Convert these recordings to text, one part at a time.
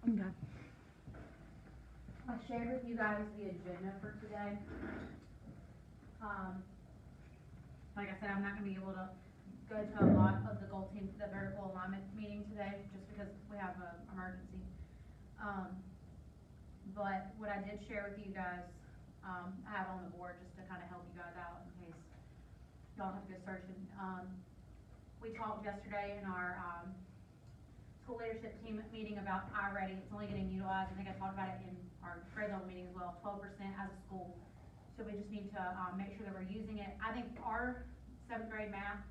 Okay. I shared with you guys the agenda for today. Like I said, I'm not gonna be able to go to a lot of the goal team, the vertical alignment meeting today, just because we have an emergency. But what I did share with you guys, I have on the board just to kind of help you guys out in case y'all have to go searching. We talked yesterday in our, school leadership team meeting about iReady. It's only getting utilized. I think I talked about it in our grade level meeting as well, 12% as a school. So we just need to, make sure that we're using it. I think our 7th grade math,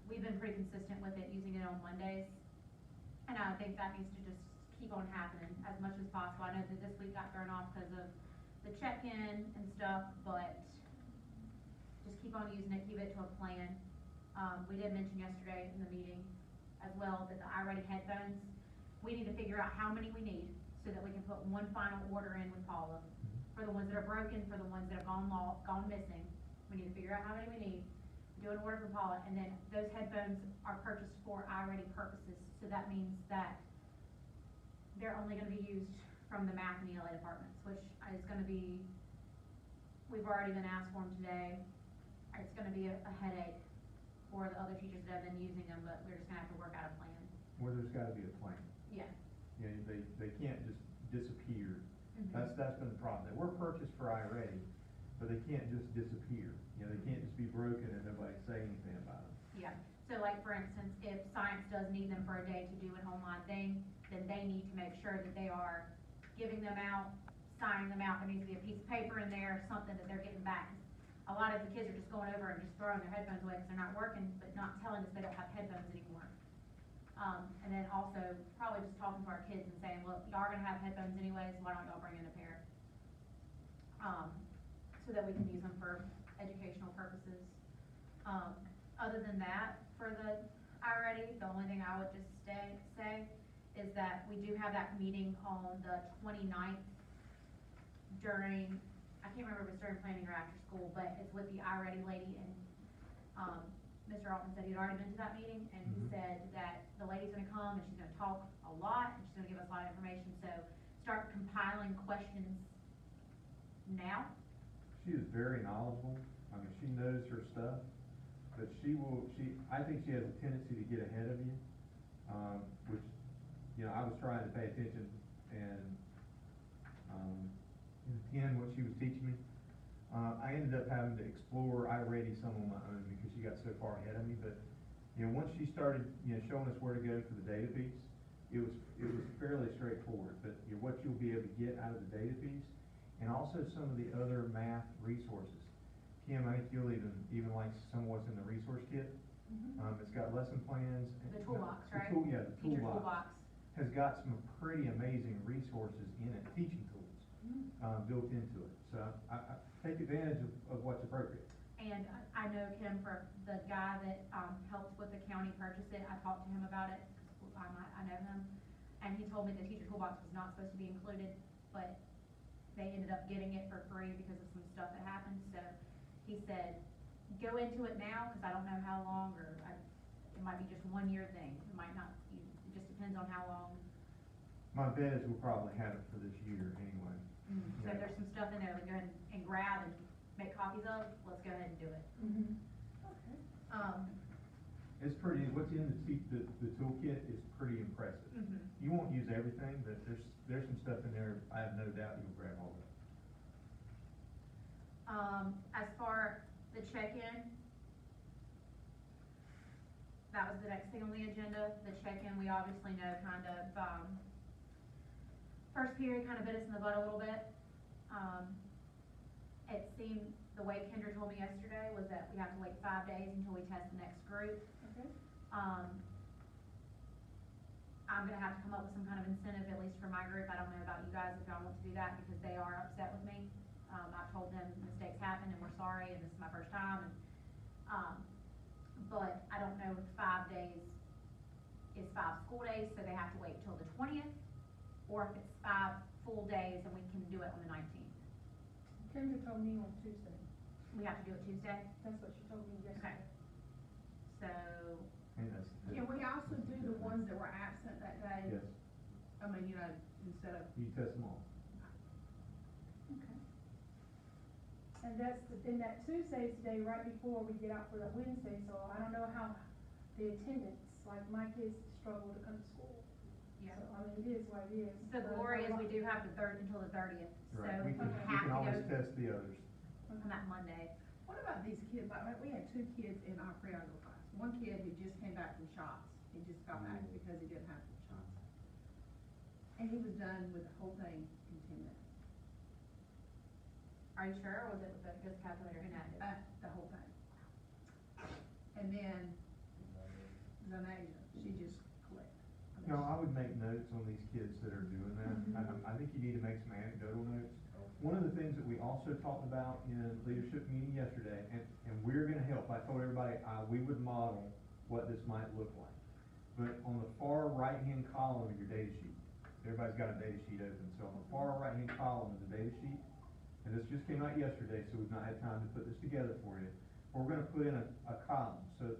we've been pretty consistent with it, using it on Mondays. And I think that needs to just keep on happening as much as possible. I know that this week got thrown off because of the check-in and stuff, but just keep on using it, keep it to a plan. We did mention yesterday in the meeting as well that the iReady headphones, we need to figure out how many we need so that we can put one final order in with Paula. For the ones that are broken, for the ones that have gone missing, we need to figure out how many we need, do an order for Paula, and then those headphones are purchased for iReady purposes. So that means that they're only gonna be used from the math and ELA departments, which is gonna be, we've already been asked for them today. It's gonna be a headache for the other teachers that have been using them, but we're just gonna have to work out a plan. Well, there's gotta be a plan. Yeah. You know, they can't just disappear. Mm-hmm. That's been the problem. They were purchased for iReady, but they can't just disappear. You know, they can't just be broken and nobody say anything about them. Yeah, so like for instance, if science does need them for a day to do an online thing, then they need to make sure that they are giving them out, signing them out. There needs to be a piece of paper in there, something that they're getting back. A lot of the kids are just going over and just throwing their headphones away because they're not working, but not telling us they don't have headphones anymore. And then also probably just talking to our kids and saying, look, y'all are gonna have headphones anyways, why don't y'all bring in a pair? So that we can use them for educational purposes. Other than that, for the iReady, the only thing I would just say is that we do have that meeting on the 29th during, I can't remember if it's during planning or after school, but it's with the iReady lady, and Mr. Altman said he'd already been to that meeting, and he said that the lady's gonna come and she's gonna talk a lot, and she's gonna give us a lot of information, so start compiling questions now. She is very knowledgeable. I mean, she knows her stuff, but I think she has a tendency to get ahead of you, which, you know, I was trying to pay attention and attend what she was teaching me. I ended up having to explore iReady some on my own because she got so far ahead of me, but, you know, once she started, you know, showing us where to go for the data piece, it was fairly straightforward. But you know, what you'll be able to get out of the data piece, and also some of the other math resources. Kim, I think you'll even like some of what's in the resource kit. It's got lesson plans. The toolbox, right? The Teacher toolbox has got some pretty amazing resources in it, teaching tools built into it. So I take advantage of what's appropriate. And I know Kim, for the guy that helped with the county purchase it, I talked to him about it, because I know him, and he told me the teacher toolbox was not supposed to be included, but they ended up getting it for free because of some stuff that happened. So he said, go into it now, because I don't know how long, or it might be just a 1 year thing. It might not, it just depends on how long. My bet is we'll probably have it for this year anyway. So if there's some stuff in there we go ahead and grab and make copies of, let's go ahead and do it. Okay. It's pretty, what's in the toolkit is pretty impressive. You won't use everything, but there's some stuff in there, I have no doubt you'll grab all of it. As far the check-in, that was the next thing on the agenda. The check-in, we obviously know kind of, first period kind of bit us in the butt a little bit. It seemed, the way Kendra told me yesterday, was that we have to wait 5 days until we test the next group. Okay. I'm gonna have to come up with some kind of incentive, at least for my group. I don't know about you guys if y'all want to do that, because they are upset with me. I've told them mistakes happen and we're sorry, and this is my first time, and but I don't know if 5 days is 5 school days, so they have to wait till the 20th, or if it's 5 full days and we can do it on the 19th. Kendra told me on Tuesday. We have to do it Tuesday? That's what she told me yesterday. Okay. So, And that's Can we also do the ones that were absent that day? yes. I mean, you know, instead of, You test them all. Okay. And then that Tuesday is the day right before we get out for the Wednesday, so I don't know how the attendance, like my kids struggle to come to school. Yeah. So, I mean, it is what it is. The glory is we do have until the 30th, so Right, we you can, we have can to always go test the others. on that Monday. what about these kids, like, we had 2 kids in our pre-algo class. One kid who just came back from shots, he just got back because he didn't have the shots. And he was done with the whole thing in 10 minutes, Are you sure, or was it with the just calculator inactive? the whole thing. And then Zanasia, she just clicked. I mean, No, I would make notes on these kids that are doing that. I think you need to make some anecdotal notes. One of the things that we also talked about in leadership meeting yesterday, and we're gonna help, I told everybody, we would model what this might look like. But on the far right-hand column of your data sheet, everybody's got a data sheet open, so on the far right-hand column is a data sheet. And this just came out yesterday, so we've not had time to put this together for you. We're gonna put in a column, so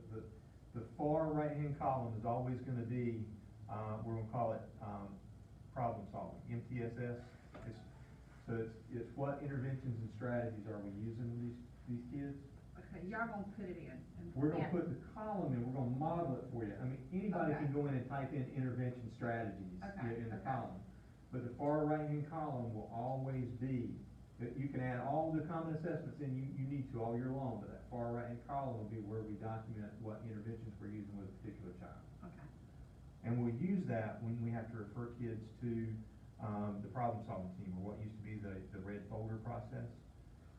the far right-hand column is always gonna be, we're gonna call it, problem solving, MTSS. It's what interventions and strategies are we using these kids? Okay, y'all gonna put it in. And We're gonna Yeah. put the column in, we're gonna model it for you. I mean, anybody Okay. can go in and type in intervention strategies Okay, in the okay. column. But the far right-hand column will always be, that you can add all the common assessments in, you need to all year long, but that far right-hand column will be where we document what interventions we're using with a particular child. Okay, And we'll use that when we have to refer kids to, the problem-solving team, or what used to be the red folder process.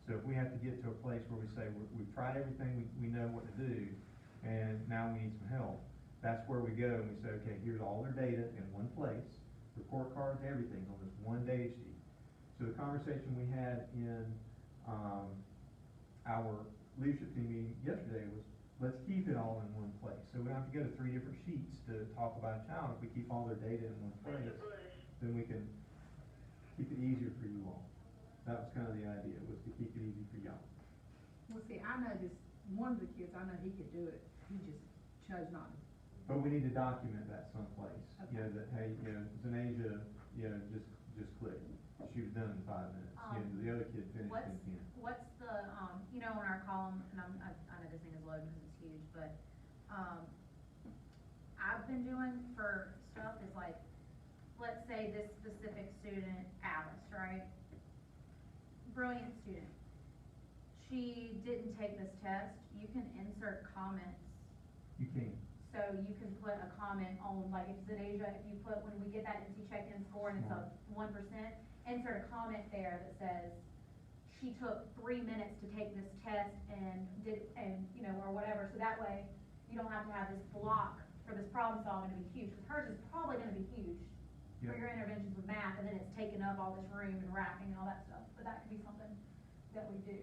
So if we have to get to a place where we say, we've tried everything, we know what to do, and now we need some help, that's where we go and we say, okay, here's all their data in one place, report cards, everything on this one data sheet. So the conversation we had in, our leadership team meeting yesterday was, let's keep it all in one place. So we don't have to go to 3 different sheets to talk about a child. If we keep all their data in one place, then we can keep it easier for you all. That was kind of the idea, was to keep it easy for y'all. well, see, I know this, one of the kids, I know he could do it, he just chose not to. But we need to document that someplace, you know, Okay. that, hey, you know, Zanasia, you know, just clicked. She was done in 5 minutes. You know, the other kid finished in 10. What's the, you know, in our column, and I know this thing is loading because it's huge, but, I've been doing for stuff is like, let's say this specific student, Alice, right? Brilliant student. She didn't take this test, you can insert comments. You can. So you can put a comment on, like, if Zanasia, if you put, when we get that NC check-in score and it's a 1%, insert a comment there that says, she took 3 minutes to take this test and you know, or whatever, so that way you don't have to have this block for this problem solving to be huge, because hers is probably gonna be huge for Yep. your interventions with math, and then it's taking up all this room and wrapping and all that stuff, but that could be something that we do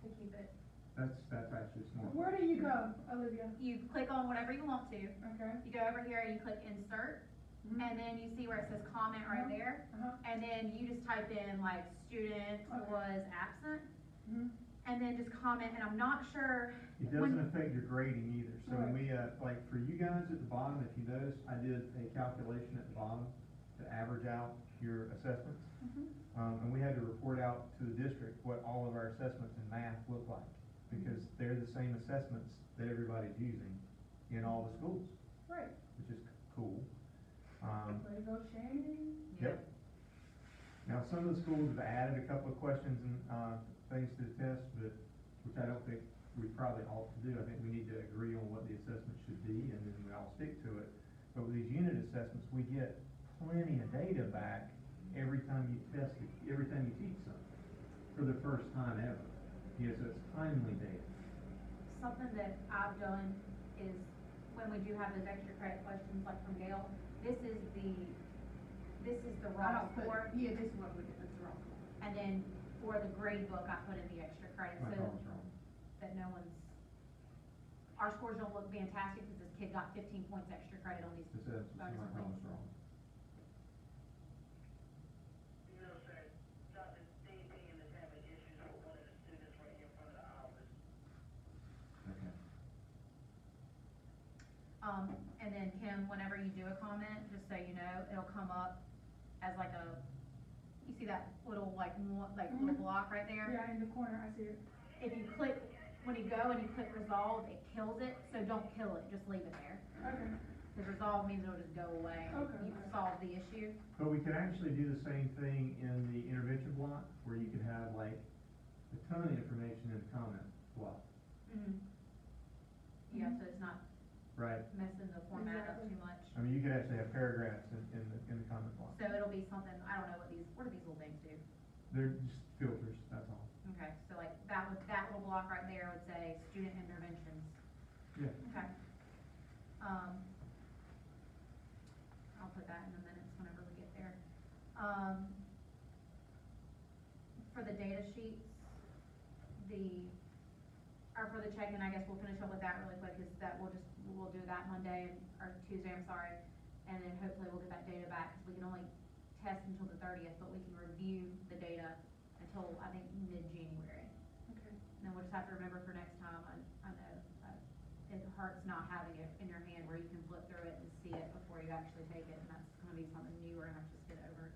to keep it. That's actually smart. Where do you go, Olivia? You click on whatever you want to, Okay. you go over here and you click insert, Mhm. and then you see where it says comment right Uh-huh. there, Uh-huh. and then you just type in like student Okay. was absent, Mhm. and then just comment, and I'm not sure. It when- doesn't affect your grading either. So when we, like for you guys at the bottom, if you notice, I did a calculation at the bottom to average out your assessments. Mhm. And we had to report out to the district what all of our assessments in math look like, because they're the same assessments that everybody's using in all the schools, Right. which is cool. Way to go, Shannon. Yep. Now, some of the schools have added a couple of questions and, things to the test, but, which I don't think we probably ought to do. I think we need to agree on what the assessment should be, and then we all stick to it. But with these unit assessments, we get plenty of data back every time you test it, every time you teach something, for the first time ever. You know, so it's timely data. Something that I've done is, when we do have those extra credit questions like from Gail, this is the I raw don't put, score, yeah, this is what we did, that's the wrong one. and then for the grade book, I put in the extra credit, My so column's wrong. that no one's, our scores don't look fantastic, because this kid got 15 points extra credit on these This is, my bonus column's points. wrong. You know, sir, Dr. Dean is having issues with one of the students right here in front of the office. Okay. And then Kim, Jim, whenever you do a comment, just so you know, it'll come up as like a, you see that little like little block right there? Yeah, in the corner, I see it. If you click, when you go and you click resolve, it kills it, so don't kill it, just leave it there. Okay. Cause resolve means it'll just go away, Okay. you've solved the issue. But we can actually do the same thing in the intervention block, where you can have like a ton of information in the comment block, Yeah, so it's not right? messing the format up Exactly. too much. I mean, you could actually have paragraphs in the comment block. So it'll be something, I don't know what do these little things do? They're just filters, that's all. Okay, so like that little block right there would say student interventions. Yeah. Okay. I'll put that in the minutes whenever we get there. For the data sheets, for the check-in, I guess we'll finish up with that really quick, cause we'll do that Monday, or Tuesday, I'm sorry. And then hopefully we'll get that data back, cause we can only test until the 30th, but we can review the data until, I think, mid-January. Okay. And then we'll just have to remember for next time, I know, it hurts not having it in your hand where you can flip through it and see it before you actually take it, and that's gonna be something new we're gonna have to just get over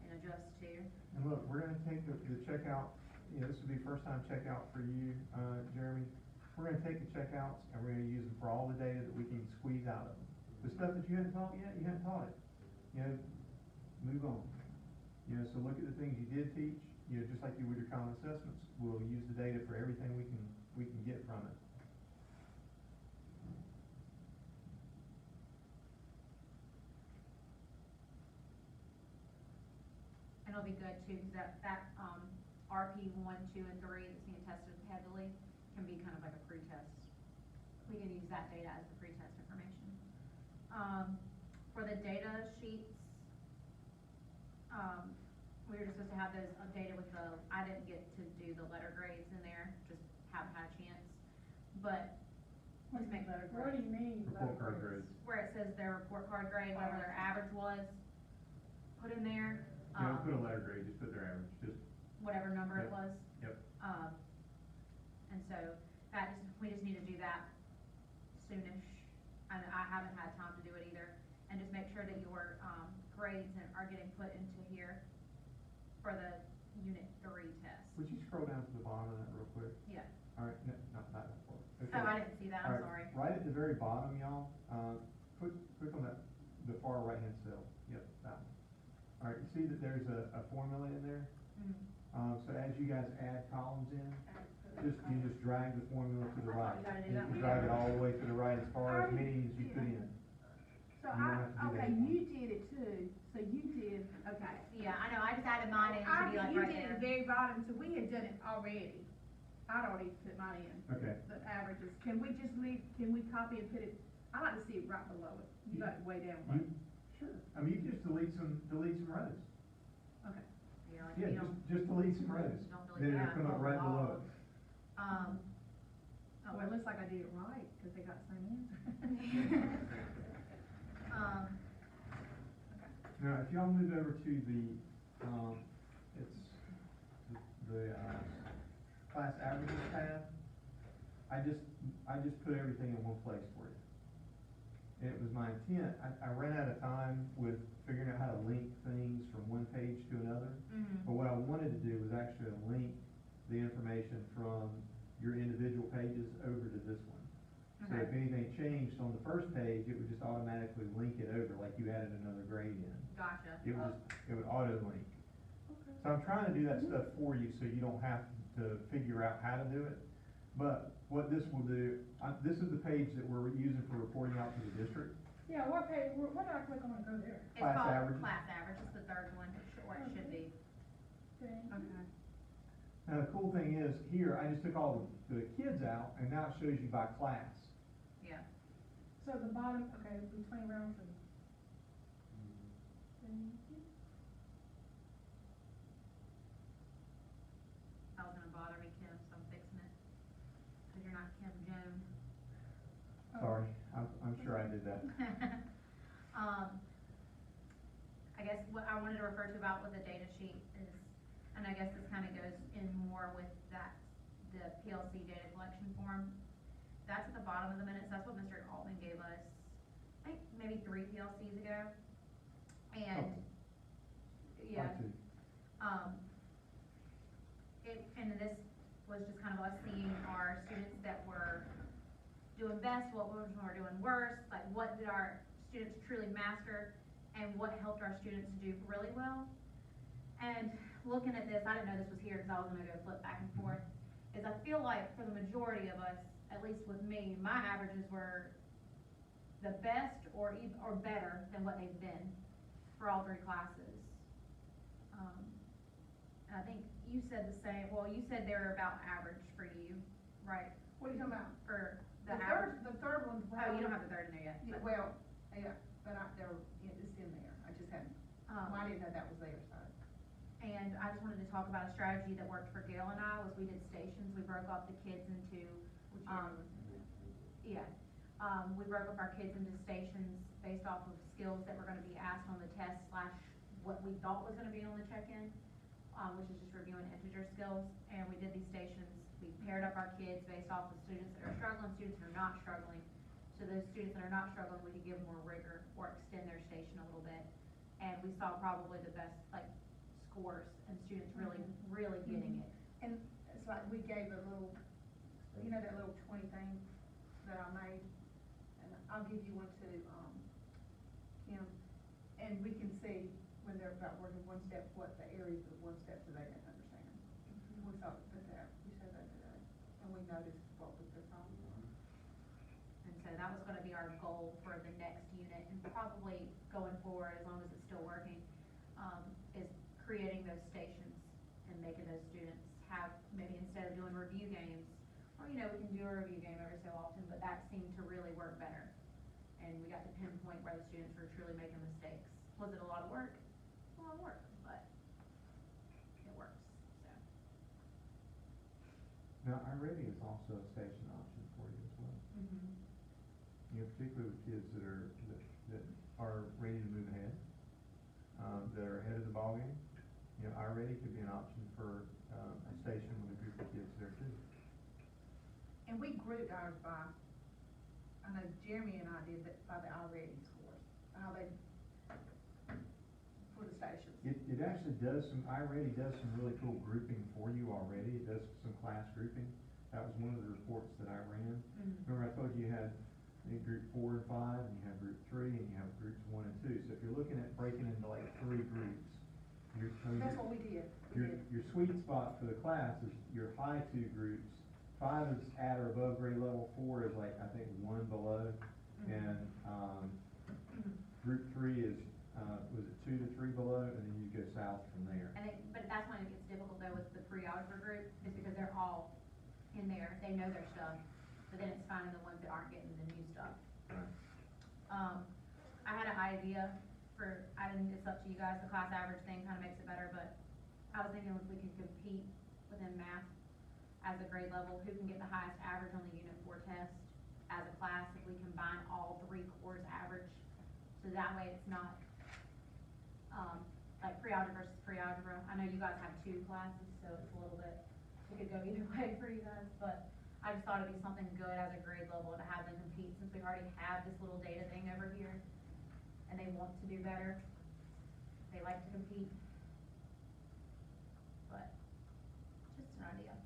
and adjust to. And look, we're gonna take the checkout, this will be first time checkout for you, Jeremy. We're gonna take the checkouts and we're gonna use them for all the data that we can squeeze out of them. The stuff that you hadn't taught yet, you hadn't taught it. Move on. So look at the things you did teach, just like you would your common assessments. We'll use the data for everything we can get from it. And it'll be good too, cause that RP 1, 2, and 3 that's being tested heavily can be kind of like a pre-test. We can use that data as the pre-test information. For the data sheets, we were just supposed to have those updated with I didn't get to do the letter grades in there, just haven't had a chance. But let's make letter grades. What do you mean? Report card grades. Where it says their report card grade, whatever their average was, put in there. Don't put a letter grade, just put their average, just. Whatever number it Yep. was. Yep. And so we just need to do that soonish. I haven't had time to do it either. And just make sure that your, grades are getting put into here for the Unit 3 test. Would you scroll down to the bottom of that real quick? Yeah. All right, no, not that part. Okay. Oh, I didn't see that, I'm All sorry. right, right at the very bottom, y'all, click on that, the far right-hand cell. Yep, that one. All right, you see that there's a formula in there? So as you guys add columns in, you just drag the formula to the right. You gotta do And that you can one. drag it all the way to the right as far as many as you put in. So You don't have to do okay, that. you did it too, so you did, okay. Yeah, I know, I just added mine in to be like You right did there. the very bottom, so we had done it already. I'd already put mine in. Okay. The averages, can we copy and put it, I like to see it right below it, you got it way down low. Sure. I mean, you can just delete some rows. Okay. Yeah, like Yeah, you don't, just delete some rows. don't Then delete it'll that. come up right below it. Oh, well, it looks like I did it right, cause they got the same answer. Now, if y'all move over to the, it's the class averages tab, I just put everything in one place for you. And it was my intent, I ran out of time with figuring out how to link things from one page to another. But what I wanted to do was actually link the information from your individual pages over to this one. So if Okay. anything changed on the first page, it would just automatically link it over, like you added another grade in. Gotcha. It would auto link. So I'm trying to do that stuff for you so you don't have to figure out how to do it. But what this will do, this is the page that we're using for reporting out to the district. Yeah, what page, what did I click on to go there? It's Class called averages. class average, it's the third one, where it should be. Thank you. Okay. Now, the cool thing is, here, I just took all the kids out, and now it shows you by class. Yeah. So the bottom, okay, between round 2. Thank you. That was gonna bother me, Kim, so I'm fixing it. Cause you're not Kim Joan. Sorry, I'm sure I did that. I guess what I wanted to refer to about with the data sheet is, and I guess this kinda goes in more with the PLC data collection form. That's at the bottom of the minutes, that's what Mr. Altman gave us, I think maybe 3 PLCs ago. And, Oh. yeah, Part two. and this was just kind of us seeing our students that were doing best, what ones were doing worse, like what did our students truly master, and what helped our students do really well. And looking at this, I didn't know this was here because I was gonna go flip back and forth, is I feel like for the majority of us, at least with me, my averages were the best or better than what they've been for all 3 classes. And I think you said the same, well, you said they were about average for you, right? What are you talking about? For The the average? third one's. Oh, you don't have the 3rd in there yet. Yeah, but- well, yeah, but it's in there, I just hadn't, well, I didn't know that was there, so. And I just wanted to talk about a strategy that worked for Gail and I, was we did stations, we broke up the kids into, yeah. We broke up our kids into stations based off of skills that were gonna be asked on the test / what we thought was gonna be on the check-in, which is just reviewing integer skills. And we did these stations, we paired up our kids based off of students that are struggling, students that are not struggling. So those students that are not struggling, we could give more rigor or extend their station a little bit. And we saw probably the best, like, scores and students really getting it. And it's like, we gave a little, you know, that little 20 thing that I made, and I'll give you one too, Kim, and we can see when they're about working one step, what the areas of one step that they didn't understand. We thought, we said that today, and we noticed what was their problem. And so that was gonna be our goal for the next unit, and probably going forward, as long as it's still working, is creating those stations and making those students have, maybe instead of doing review games, or, you know, we can do a review game every so often, but that seemed to really work better. And we got to pinpoint where the students were truly making mistakes. Was it a lot of work? A lot of work, but it works, so. Now, iReady is also a station option for you as well. You know, particularly with kids that are ready to move ahead, that are ahead of the ballgame. You know, iReady could be an option for, a station with a group of kids there too. And we grouped ours by, I know Jeremy and I did that by the already scores, how they, for the stations. It actually does iReady does some really cool grouping for you already. It does some class grouping. That was one of the reports that I ran. Remember I told you you had group 4 and 5, and you have group 3, and you have groups 1 and 2. So if you're looking at breaking into like 3 groups, That's what we did. Your sweet spot for the class is your high 2 groups. 5 is at or above grade level, 4 is like, I think, 1 below. And, group 3 is, was it 2 to 3 below, and then you go south from there. But that's when it gets difficult though with the pre-algebra group, is because they're all in there, they know their stuff, but then it's finding the ones that aren't getting the new stuff. Right. I had an idea for, it's up to you guys, the class average thing kinda makes it better, but I was thinking if we could compete within math as a grade level, who can get the highest average on the Unit 4 test as a class, if we combine all 3 cores average, so that way it's not, like pre-algebra versus pre-algebra. I know you guys have 2 classes, so it's a little bit, it could go either way for you guys, but I just thought it'd be something good as a grade level to have them compete, since we already have this little data thing over here, and they want to do better, they like to compete. But, just an idea.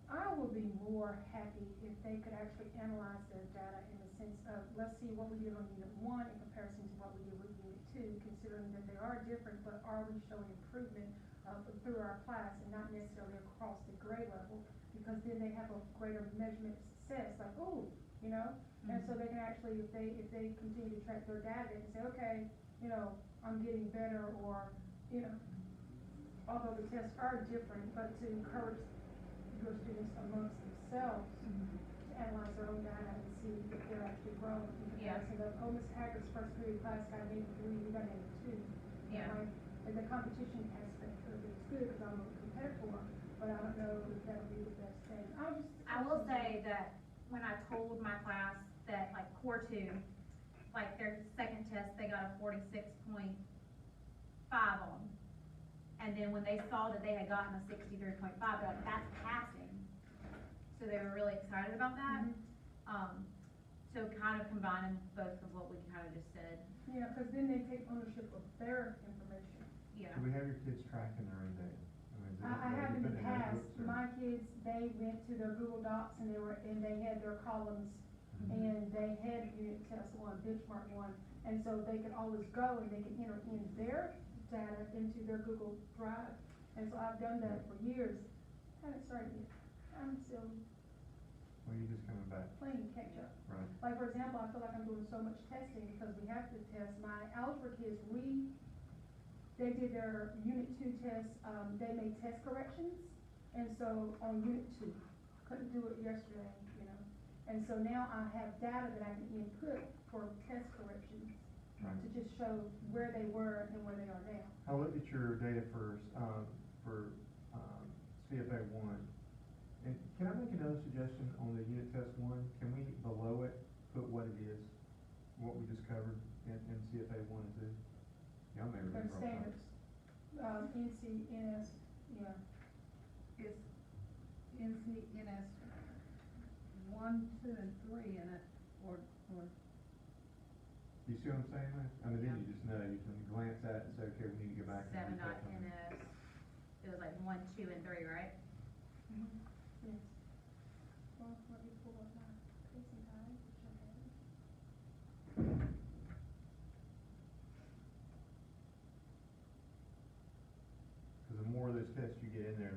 I would be more happy if they could actually analyze their data in the sense of, let's see what we did on Unit 1 in comparison to what we did with Unit 2, considering that they are different, but are we showing improvement through our class and not necessarily across the grade level, because then they have a greater measurement of success, like, ooh, you know? And so they can actually, if they continue to track their data and say, okay, you know, I'm getting better, or, you know, although the tests are different, but to encourage your students amongst themselves to analyze their own data and see if they're actually growing in comparison of, oh, Ms. Hagger's first period class got an 83, you got an 82. Yeah. Right? And the competition aspect of it is good, because I'm a competitor, but I don't know if that'll be the best thing. I will say that when I told my class that like core two, like their second test, they got a 46.5 on. And then when they saw that they had gotten a 63.5, they're like, that's passing. So they were really excited about that. So kind of combining both of what we kind of just said. Yeah, cause then they take ownership of their information. Yeah. Do we have your kids tracking their own data? mean, is it- I have in the put past, notebooks or- my kids, they went to their Google Docs and they had their columns, Mhm. and they had unit test one, benchmark one, and so they could always go and they could enter in their data into their Google Drive. And so I've done that for years, haven't started yet, I'm still Well, you're just coming back, playing catch up. right? Like, for example, I feel like I'm doing so much testing because we have to test my algebra kids, they did their unit 2 test, they made test corrections, and so on unit 2, couldn't do it yesterday, you know. And so now I have data that I can input for test corrections Right. to just show where they were and where they are now. I looked at your data for CFA one, and can I make another suggestion on the unit test one? Can we, below it, put what it is, what we just covered in CFA one and two? Y'all may Their remember. standards, NC, NS, yeah. It's NCNS 1, 2, and 3 in it, or, You see what I'm saying, man? I mean, then you just know, you can glance at it and say, okay, we need to go back and. retouch on it. 7.NS, it was like 1, 2, and 3, right? Yes. Well, let me pull up my pacing guide, which I have. Cause the more of those tests you get in there,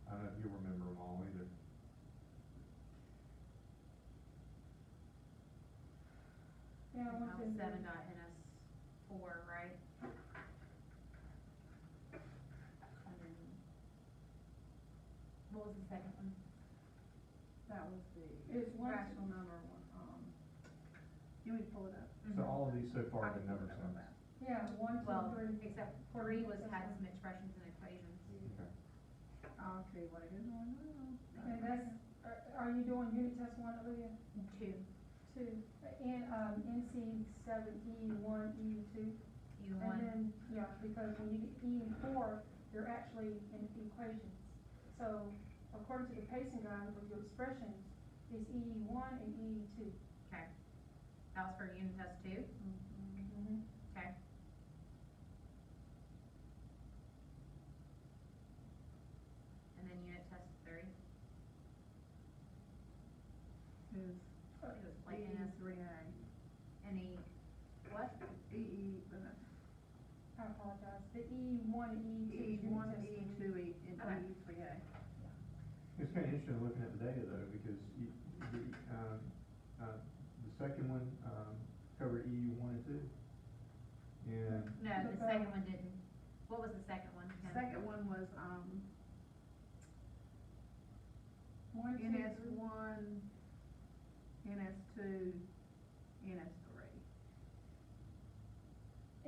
I don't know if you'll remember them all either. Yeah, I want That to. was 7.NS 4, right? And then, what was the second one? that was the It's one- rational number one, you want me to pull it up? So all of these so far I have been can pull number it up on sense. that. Yeah, 1, 2, Well, 3. except 3 was, had some expressions and equations. Okay. I'll tell you what it is right now. And that's, are you doing unit test 1, Olivia? 2, 2, NC 7, E 1, E 2. U1. And then, yeah, because when you get E and 4, they're actually in equations. So according to the pacing guide with your expressions, it's E 1 and E 2. Okay. That was for unit test 2? Mm-hmm. Okay. And then unit test 3? Is I think it was like EE NS 3A. any, what? EE, I apologize. The E 1 and E 2. EE is unit 1, test EE 2, 3. and Okay. EE 3A. It's kinda interesting looking at the data though, because the second one, covered EU 1 and 2. And, No, the But, second one didn't. What was the second one, Kim? Second one was, 1, 2, NS 3. 1, NS 2, NS 3.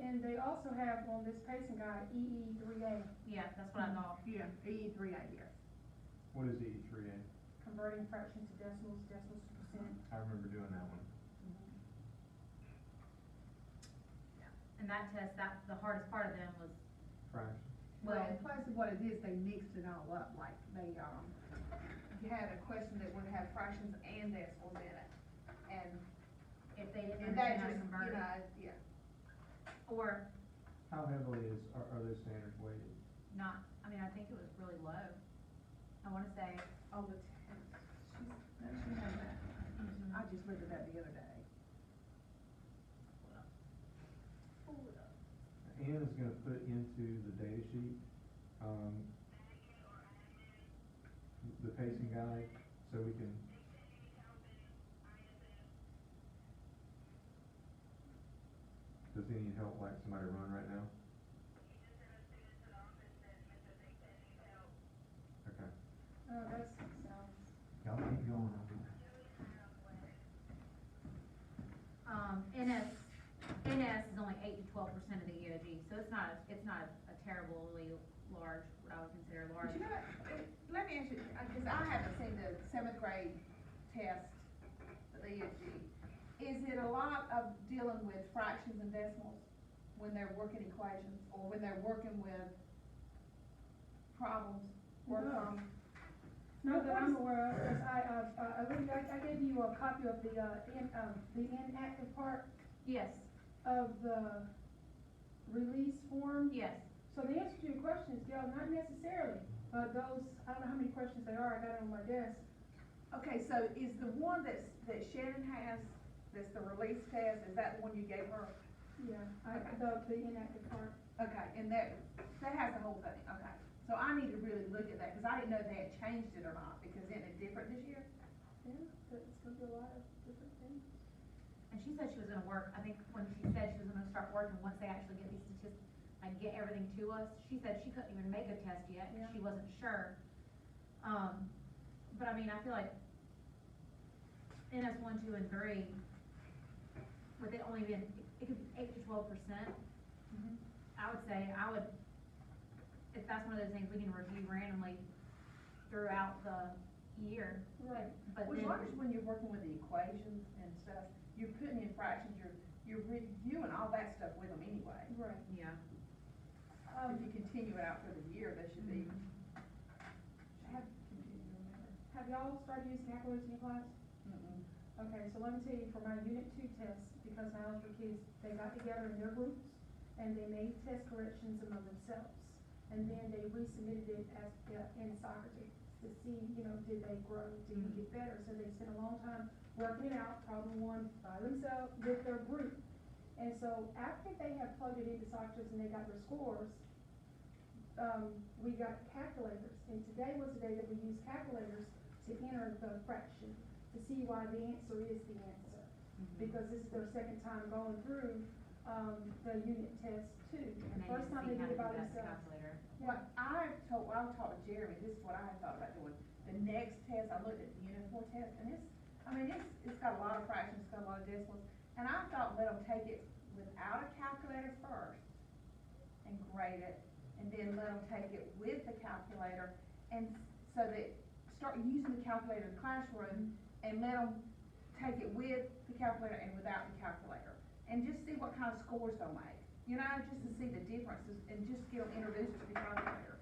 And they also have on this pacing guide, EE 3A, Yeah, that's what I thought. Yeah, EE 3A, yes. what is the E3A? converting fractions to decimals, decimals to percent. I remember doing that one. And that test, the hardest part of them was, Fraction. Well, well, in place of what it is, they mixed it all up, like they, you had a question that would have fractions and decimals in it. And, if they didn't and that understand how to just, convert you it. know, yeah. Or How heavily are those standards weighted? not, I mean, I think it was really low. I wanna say, Oh, the test, she had that. I just looked at that the other day. Ann is gonna put into the data sheet, the pacing guide, so we can. Does he need help, like somebody to run right now? Okay. Oh, that sounds, Y'all keep going. NS is only 8 to 12% of the EOG, so it's not a terribly large, what I would consider But large. you know what, let me ask you, cause I haven't seen the seventh grade test, the ESG. Is it a lot of dealing with fractions and decimals when they're working equations, or when they're working with problems, work No. from? Not that I'm aware of, cause I gave you a copy of the inactive part Yes, of the release form. yes. So the answer to your question is, Gail, not necessarily, but those, I don't know how many questions they are, I got it on my desk. Okay, so is the one that Shannon has, that's the release test, is that the one you gave her? Yeah, Okay. the inactive part. Okay, and that has the whole thing, okay. So I need to really look at that, cause I didn't know they had changed it or not, because isn't it different this year? Yeah, but it's gonna be a lot of different things. And she said she was gonna work, I think when she said she was gonna start working, once they actually get these statistics, like get everything to us, she said she couldn't even make a test yet, Yeah. she wasn't sure. But I mean, I feel like NS 1, 2, and 3, with it only being, it could be 8 to 12%, I would say, if that's one of those things we can review randomly throughout the year. Right. But Well, as then, long as when you're working with the equations and stuff, you're putting in fractions, you're reviewing all that stuff with them anyway. Right. yeah. If you continue it out for the year, they should be, Have, have y'all started using calculators in your class? mm-mm. Okay, so let me tell you, for my unit 2 test, because my algebra kids, they got together in their groups, and they made test corrections among themselves. And then they resubmitted it as, in Socrates to see, did they grow, did they get better? So they spent a long time working it out, problem 1 by themselves with their group. And so after they had plugged it into Socrates and they got their scores, we got calculators. And today was the day that we used calculators to enter the fraction, to see why the answer is the answer. Because this is their second time going through, the unit test 2. And they First need to time see they how did it to by do that themselves. calculator. What I talked to Jeremy, this is what I had thought about doing. The next test, I looked at the unit 4 test, and it's got a lot of fractions, it's got a lot of decimals. And I thought let them take it without a calculator first and grade it, and then let them take it with the calculator, and so that start using the calculator in the classroom, and let them take it with the calculator and without the calculator, and just see what kind of scores they'll make. Just to see the differences, and just get them introduced to the calculator.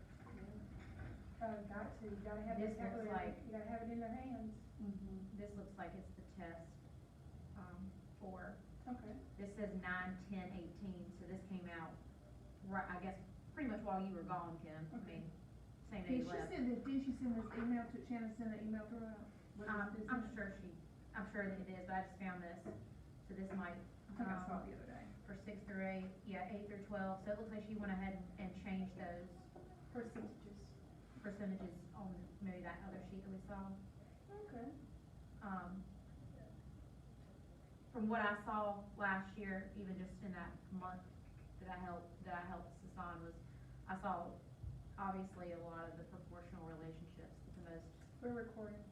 You gotta have This this looks calculator, like- you gotta have it in their hands. This looks like it's the test, for, Okay. this says 9, 10, 18, so this came out, right, I guess, pretty much while you were gone, Kim, I mean, same day you left. Did she send this email to, Shannon send an email to her out? I'm sure that it is, but I just found this, so this might, I think I saw it the other day. for 6 through 8, yeah, 8 through 12, so it looks like she went ahead and changed those percentages on maybe that other sheet that we saw. Okay. From what I saw last year, even just in that month that I helped Sasan, was, I saw obviously a lot of the proportional relationships, the most. We're recording.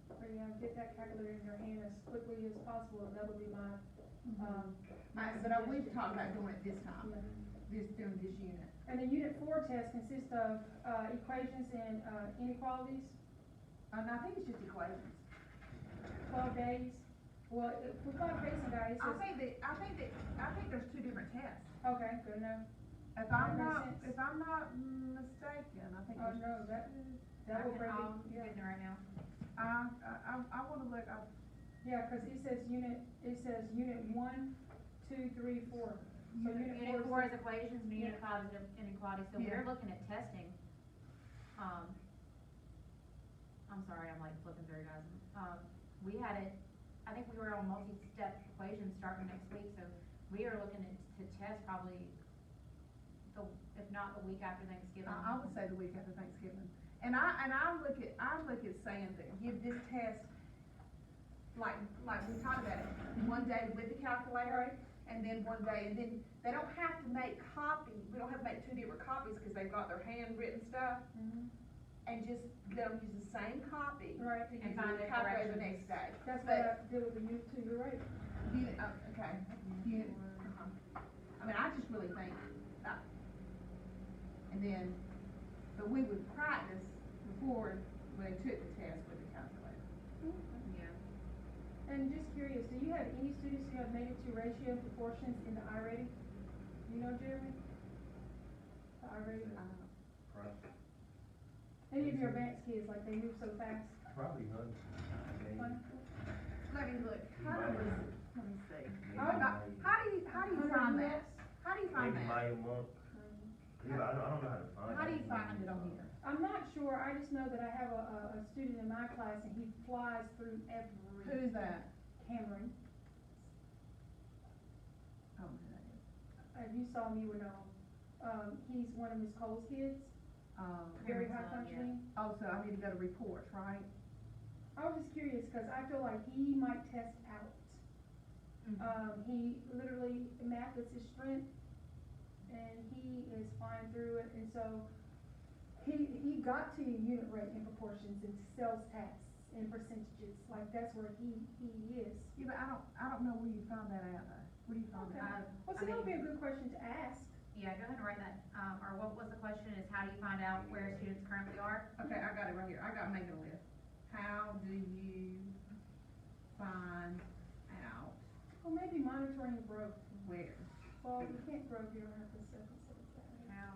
So yeah, get that calculator in your hand as quickly as possible, and that would be my, We've talked about doing it this time, yeah. doing this unit. And the unit 4 test consists of, equations and, inequalities, And I think it's just equations. 12 days. Well, we've got a pacing guide, it I says, think there's 2 different tests. okay, good enough. If That makes sense. I'm not mistaken, I think Oh, there's. no, that will break I'll it, yeah. get it right now. I wanna look, Yeah, cause it says unit 1, 2, 3, 4. So Unit 4 is equations, and unit 5 is inequality, so Yeah. we're looking at testing. I'm sorry, I'm like flipping through, guys. We had it, I think we were on multi-step equations starting next week, so we are looking to test probably if not the week after Thanksgiving. I would say the week after Thanksgiving. And I look at saying that give this test, like we talked about it, one day with the calculator, and then one day, and then they don't have to make copies, we don't have to make 2 different copies, cause they've got their handwritten stuff, and just let them use the same copy. Right. To And use find the the calculator the corrections. next day. That's But- what I did with the unit 2, you're right. Okay, I mean, I just really think that, and then, but we would practice before, when they took the test with the calculator. Yeah. And just curious, do you have any students who have -2 ratio proportions in the iReady? Do you know, Jeremy? The iReady? Any of your advanced kids, like they move so fast? Probably hundreds. Huh? Let me look, how do we, let me see. Maybe Oh, How do you find that? How do you find Maybe that? by a month. Yeah, I don't know how to find it. How do you find it on here? I'm not sure, I just know that I have a student in my class and he flies through every. Who's that? Cameron. I don't know who that is. If you saw me, you would know him. He's one of Miss Cole's kids, very high Cameron's son, yeah. functioning. Also, I need to go to reports, right? I was just curious, cause I feel like he might test out. He literally, math is his strength, and he is flying through it, and so he got to unit rate in proportions and sales tax and percentages, like that's where he is. Yeah, but I don't know where you found that out though. Where do you find Okay. that? Well, so that would be a good question to ask. Yeah, go ahead and write that, or what was the question, is how do you find out where students currently are? Okay, I got it right here. I got making a list. How do you find out Well, maybe monitoring growth. where? Well, you can't grow if you don't have the second set of data. How,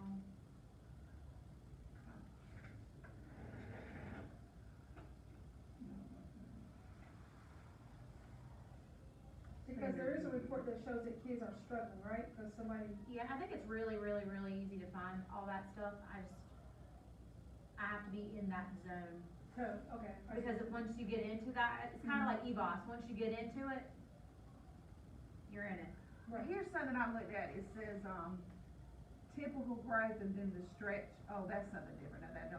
Because there is a report that shows that kids are struggling, right? Cause somebody, yeah, I think it's really, really, really easy to find all that stuff, I have to be in that zone. okay. I see. Because once you get into that, it's kinda like EBOS, once you get into it, you're in it. Right. Here's something I looked at. It says, typical growth and then the stretch. Oh, that's something different. No, that's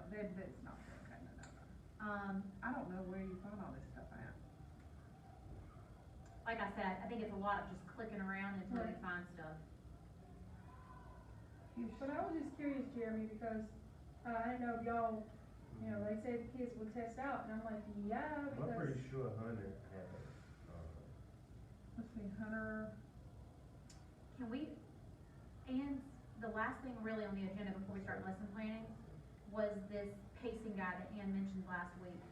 not, okay, no. I don't know where you find all this stuff out. Like I said, I think it's a lot of just clicking around until you Right. find stuff. But I was just curious, Jeremy, because, I didn't know if y'all, you know, they said the kids would test out, and I'm like, yeah, I'm because. pretty sure Hunter had, Let's see, Hunter. Can we, and the last thing really on the agenda before we start lesson planning was this pacing guide that Ann mentioned last week.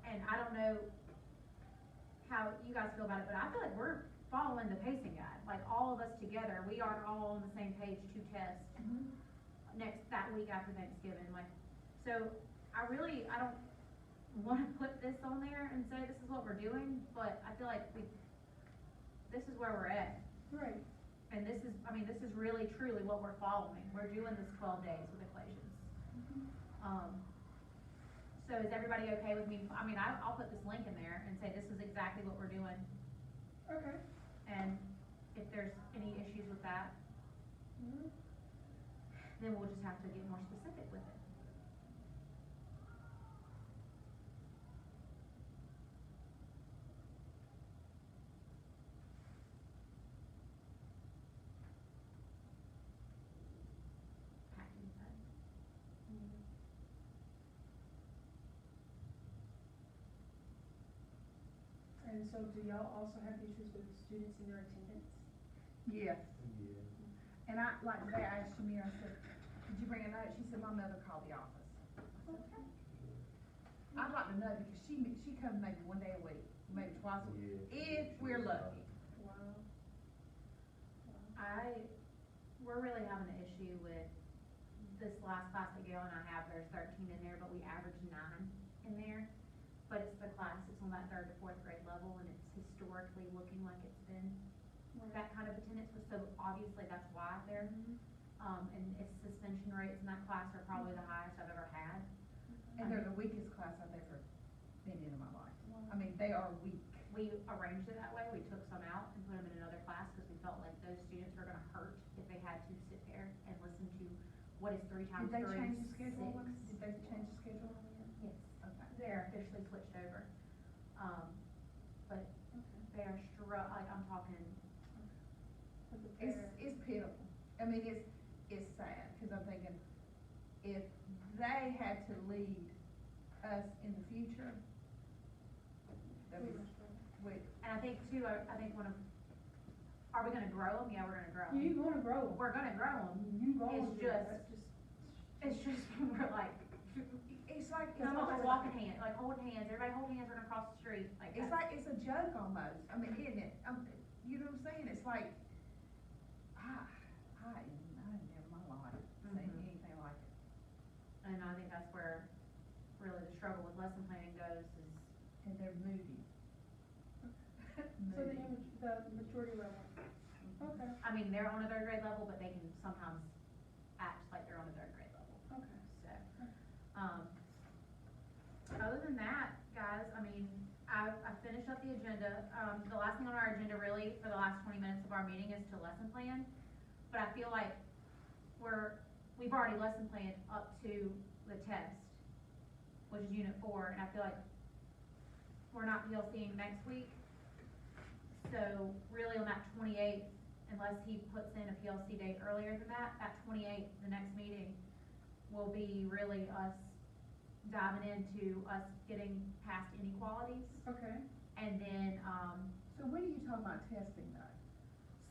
And I don't know how you guys feel about it, but I feel like we're following the pacing guide, like all of us together, we are all on the same page to test that week after Thanksgiving, like, so I don't wanna put this on there and say this is what we're doing, but I feel like this is where we're at. Right. And this is really truly what we're following, we're doing this 12 days with equations. So is everybody okay with me, I'll put this link in there and say this is exactly what we're doing, Okay. and if there's any issues with that, then we'll just have to get more specific with it. Packing that. And so do y'all also have issues with students and their attendance? Yes. yeah. And I, like today, I asked Shamir, I said, did you bring a note? She said, my mother called the office. I said, okay. I'd like to know because she comes maybe one day a week, maybe twice a week, if we're lucky. Wow. We're really having an issue with this last class that Gail and I have, there's 13 in there, but we average 9 in there. But it's the class that's on that 3rd to 4th grade level, and it's historically looking like it's been that kind of attendance, so obviously that's why they're, and its suspension rates in that class are probably the highest I've ever had. And they're the weakest class I've ever been in my life. I mean, they are weak. We arranged it that way, we took some out and put them in another class, because we felt like those students were gonna hurt if they had to sit there and listen to what is 3 times 3, Did they change the schedule? 6. Did they change the schedule? Yes, Okay. they're officially switched over, but they are like, I'm talking, It's pitiful. I mean, it's sad, cause I'm thinking, if they had to lead us in the future, that was, And I think too, I think are we gonna grow them? Yeah, we're gonna grow them. You gonna grow them. We're gonna grow them. You going It's to, just- that's just, It's just, we're like, It's like, it's some of us almost are walking hands, like holding hands, everybody holding hands, running across the street, like It's that's- like, it's a joke almost, I mean, isn't it? You know what I'm saying, it's like, I never in my life seen Mhm. anything like it. And I think that's where really the struggle with lesson planning goes is, And they're moody. so the maturity level, okay, I mean, they're on a third grade level, but they can sometimes act like they're on a third grade level, okay. so. Other than that, guys, I mean, I finished up the agenda. The last thing on our agenda really for the last 20 minutes of our meeting is to lesson plan. But I feel like we've already lesson planned up to the test, which is unit 4, and I feel like we're not PLCing next week. So really on that 28th, unless he puts in a PLC date earlier than that 28th, the next meeting, will be really us diving into us getting past inequalities. Okay, And then, So when are you talking about testing though?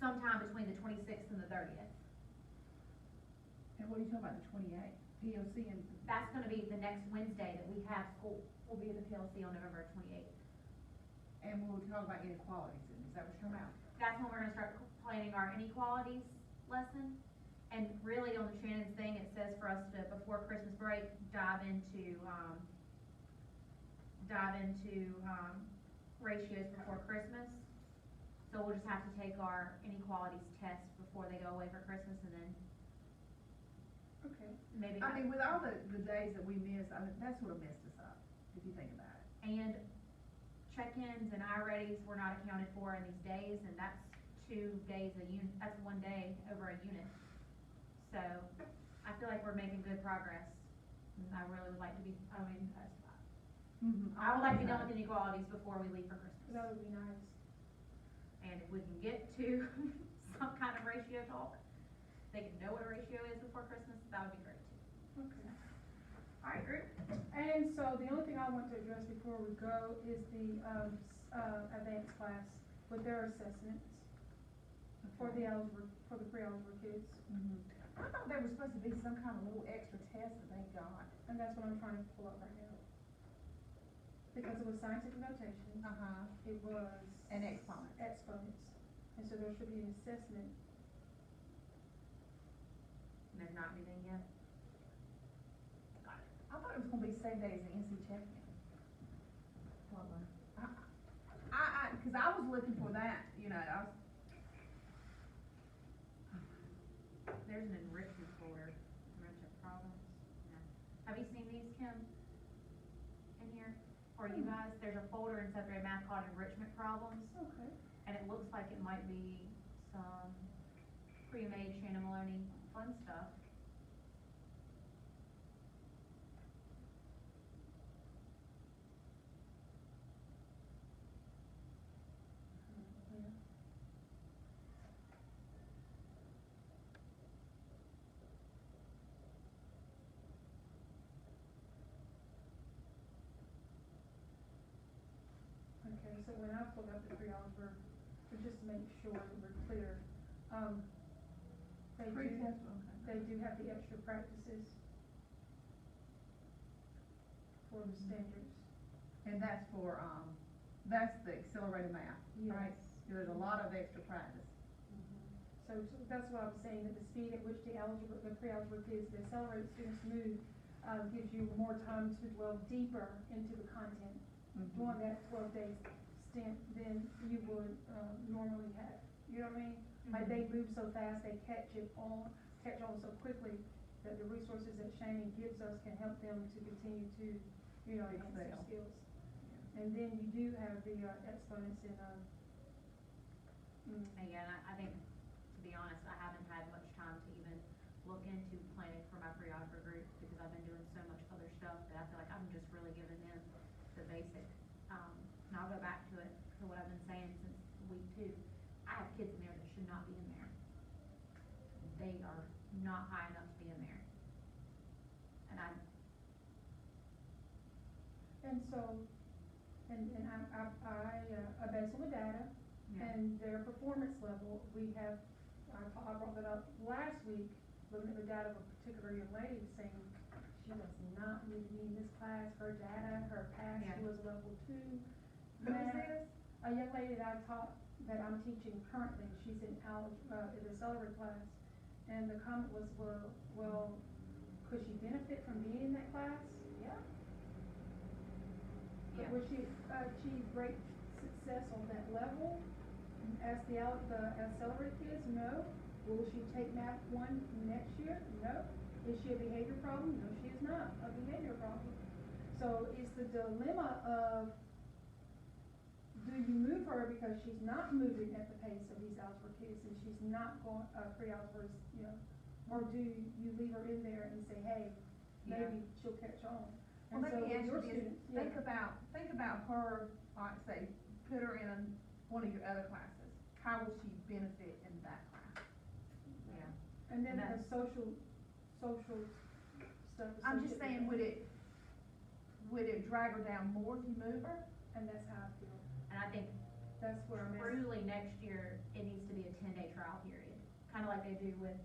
sometime between the 26th and the 30th. And what are you talking about, the 28th? PLC and, That's gonna be the next Wednesday that we have school, will be the PLC on November 28th. and we'll talk about inequalities, and is that what you're talking about? That's when we're gonna start planning our inequalities lesson. And really on the Shannon's thing, it says for us to, before Christmas break, dive into ratios before Christmas. So we'll just have to take our inequalities test before they go away for Christmas, and then okay. maybe. I mean, with all the days that we miss, I mean, that's what messed us up, if you think about it. And check-ins and I-readies were not accounted for in these days, and that's 2 days that's 1 day over a unit. So, I feel like we're making good progress, and I really would like to be, I would like to be done with inequalities before we leave for Christmas. That would be nice. And if we can get to some kind of ratio talk, they can know what a ratio is before Christmas, that would be great too. Okay. Alright, group? And so the only thing I want to address before we go is the, advanced class with their assessments for the pre-algebra kids. I thought there was supposed to be some kind of little extra test that they got. And that's what I'm trying to pull up right now. Because it was scientific notation, it was. And exponents. Exponents. And so there should be an assessment. And there's not anything yet? I thought it was gonna be same day as the NC check-in. Cause I was looking for that, you know, There's an enrichment folder, enrichment problems, yeah. Have you seen these, Kim? In here? Or you guys, there's a folder in seventh grade math called enrichment problems, Okay. and it looks like it might be some pre-made Shannon Maloney fun stuff. Yeah. Okay, so when I pulled up the pre-algebra, to just make sure that we're clear, they Pre-test, they do have the extra practices for the standards. and that's for, that's the accelerated math, right? Yes. There's a lot of extra practice. So that's why I was saying that the speed at which the pre-algebra kids, the accelerated students move, gives you more time to dwell deeper into the content during that 12-day stint than you would, normally have. You know what I mean? Like they move so fast, they catch on so quickly that the resources that Shannon gives us can help them to continue to, enhance their Excel. skills. And then you do have the, exponents in, Again, I think, to be honest, I haven't had much time to even look into planning for my pre-algebra group, because I've been doing so much other stuff that I feel like I'm just really giving them the basic. And I'll go back to it, to what I've been saying since week 2. I have kids in there that should not be in there. They are not high enough to be in there. And and so, And I base on the data Yeah. and their performance level. We have, I brought that up last week, looking at the data of a particular young lady, saying she does not need to be in this class. Her data, her pass, Yeah. she was level 2. Who is math. this? A young lady that I taught, that I'm teaching currently, she's in in the accelerated class. And the comment was, well, could she benefit from being in that class? Yeah. But Yeah. would she achieve great success on that level as the accelerated kids? No. Will she take math 1 next year? No. Is she a behavior problem? No, she is not a behavior problem. So it's the dilemma of, do you move her because she's not moving at the pace of these algebra kids and she's not going, pre-algebra, you know, or do you leave her in there and say, hey, Yeah. maybe she'll catch on? Well, And let so me ask your you this, students, think yeah. about her, like, say, put her in one of your other classes. How will she benefit in that class? Yeah. And then And the that's- social stuff. I'm just associated saying, with would it drag her down more if you move her? And that's how I feel. And I think That's where I'm at. truly next year, it needs to be a 10-day trial period, kinda like they do with,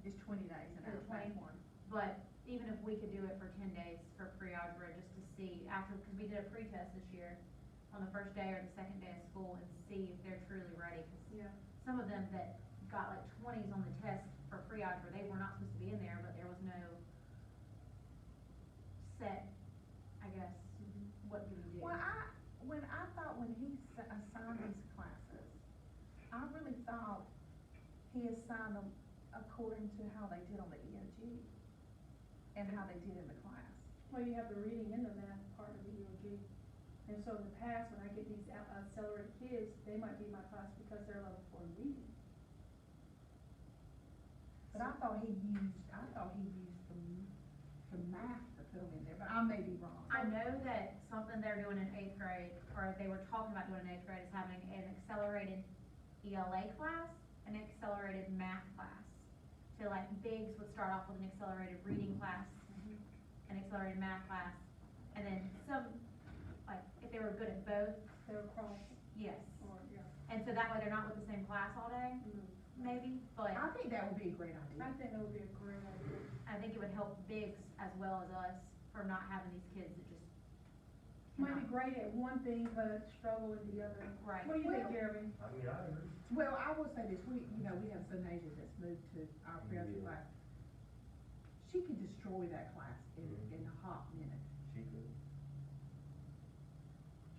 It's 20 days and the that's phase 1. But even if we could do it for 10 days for pre-algebra, just to see after, cause we did a pre-test this year on the first day or the second day of school and see if they're truly ready, cause Yeah. some of them that got like 20s on the test for pre-algebra, they were not supposed to be in there, but there was no set, I guess, what do we do? Well, when he assigned these classes, I really thought he assigned them according to how they did on the EOG and how they did in the class. Well, you have the reading and the math part of the EOG. And so in the past, when I get these accelerated kids, they might be in my class because they're level 4 in reading. But I thought he used the math to put them in there, but I may be wrong. I know that something they're doing in 8th grade, or they were talking about doing in 8th grade, is having an accelerated ELA class, an accelerated math class. So like Biggs would start off with an accelerated reading class, an accelerated math class, and then some, like, if they were good at both, They're cross yes. or, yeah. And so that way they're not with the same class all day, maybe, but I think that would be a great idea. I think that would be a great idea. I think it would help Biggs as well as us for not having these kids that just. Might be great at one thing, but struggle with the other. Right. What do you think, Well- Jeremy? I mean, I agree. Well, I will say this, we have some Asia that's moved to our pre-algebra Yeah. class. She could destroy that class in a hot minute. She could.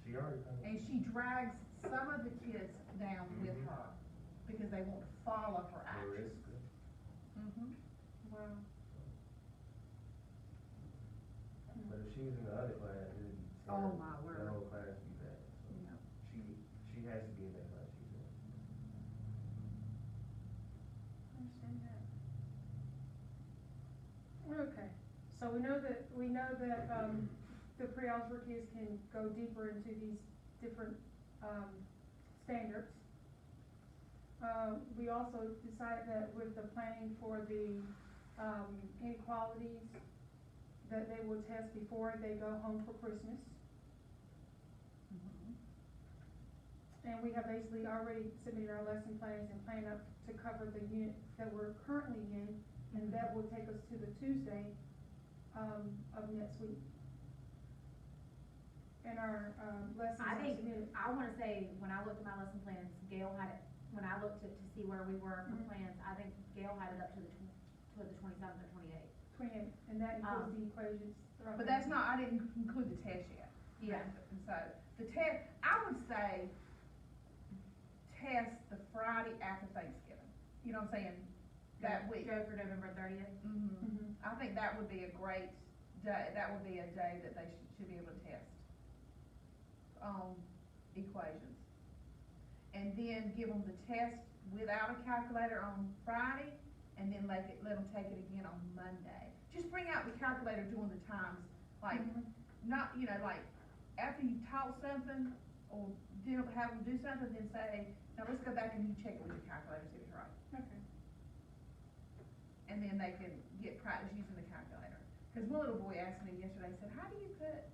She already kind of. And she drags some of the kids down with Mhm. her because they want to follow her Or actions. it's good. Mm-hmm. Wow. But if she was in the other class, it'd be Oh, terrible. my word. The whole class would be bad. So Yeah. she has to be in that class, she's in. I understand that. Okay, so we know that, the pre-algebra kids can go deeper into these different, standards. We also decided that with the planning for the, inequalities, that they will test before they go home for Christmas. Mm-hmm. And we have basically already submitted our lesson plans and plan up to cover the unit that we're currently in, and that will take us to the Tuesday, of next week. And our, lessons I are think, submitted. I wanna say, when I looked at my lesson plans, Gail had it, when I looked to see where we were for Mhm. plans, I think Gail had it up to the 27th or 28th. 28, and that includes Um, the equations. But that's not, I didn't include the test yet. Yeah. And so, the test, I would say, test the Friday after Thanksgiving. You know what I'm saying? That week. Go for November 30th. Mm-hmm. I think that would be a great day, that would be a day that they should be able to test equations. And then give them the test without a calculator on Friday, and then let them take it again on Monday. Just bring out the calculator during the times, like, Mhm. not, like, after you taught something, or didn't have them do something, then say, now let's go back and you check it with your calculator, see if it's right. Okay. And then they can get practice using the calculator. Cause one little boy asked me yesterday, he said, how do you put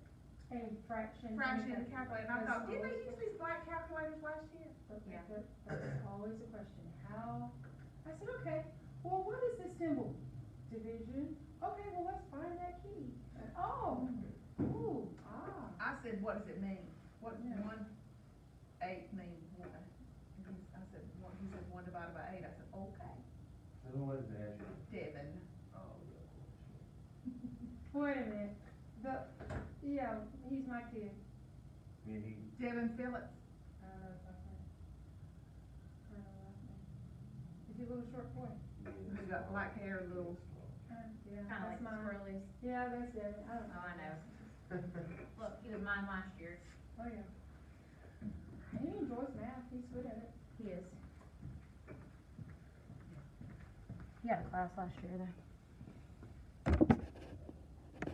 And fraction. fraction and calculator, and I thought, didn't they That's use these black calculators last year? Yeah. That's always a question, how, I said, okay, well, what is this symbol? Division, okay, well, let's find that key. Oh, ooh, I said, what does it mean? What Yeah. 1/8 mean? What? And I said, he said 1 divided by 8, I said, okay, So who was the answer? Devin. Oh, yeah, of course. wait a minute, yeah, he's my kid. I mean, he, Devin Phillips. I don't know his last name. I don't know his last name. Is he a little short boy? yeah. He got black hair, little. Yeah, Kinda like that's the mine. squirrelies. Yeah, that's Devin, I don't know. Oh, I know. Look, he was mine last year. Oh, yeah. He enjoys math, he's good at it. He is. He had a class last year though.